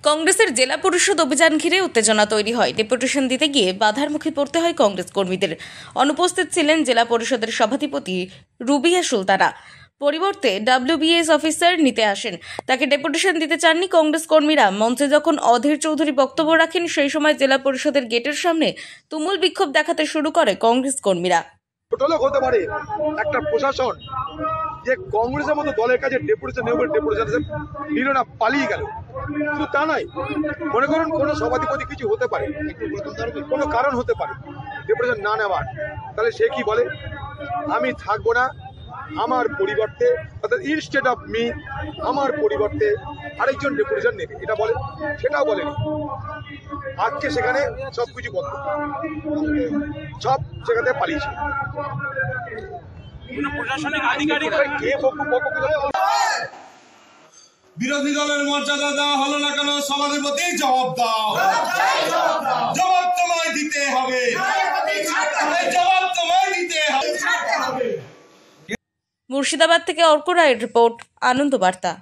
কংগ্রেসের জেলা পরিষদ অভিযান ঘিরে উত্তেজনা তৈরি হয়। ডেপুটেশন দিতে গিয়ে বাধার মুখে পড়তে হয় কংগ্রেস কর্মীদের। অনুপস্থিত ছিলেন জেলা পরিষদের সভাধিপতি রুবিয়া সুলতানা। পরিবর্তে WBS অফিসার নিতে আসেন। তাকে ডেপুটেশন দিতে চাননি কংগ্রেস কর্মীরা। মঞ্চে যখন অধীর চৌধুরী বক্তব্য রাখেন, সেই সময় জেলা পরিষদের গেটের সামনে তুমুল বিক্ষোভ দেখাতে শুরু করে কংগ্রেস কর্মীরা। হতে পারে একটা প্রশাসন যে কংগ্রেসের মতো দলের কাছে ডেপুটেশন নিল না, পালিয়ে গেল। শুধু তা নয়, মনে করুন কোনো সভাধিপতি কিছু হতে পারে, কোনো কারণ হতে পারে ডেপুটেশন না নেওয়ার, তাহলে সে কি বলে, আমি থাকবো না, আমার পরিবর্তে অর্থাৎ ইনস্টেড অফ মি আমার পরিবর্তে আরেকজন ডেপুটেশন নেবে, এটা বলে। সেটাও বলেনি। আজকে সেখানে সব কিছু বন্ধ, সব সেখানে পালিয়েছে। বিরোধী দলের মর্যাদা দেওয়া হলো না কেন? সভাধিপতি জবাব দাও, জবাব তোমায় দিতে হবে, জবাব তোমায় দিতে হবে। মুর্শিদাবাদ থেকে অর্ক রায়ের রিপোর্ট, আনন্দ বার্তা।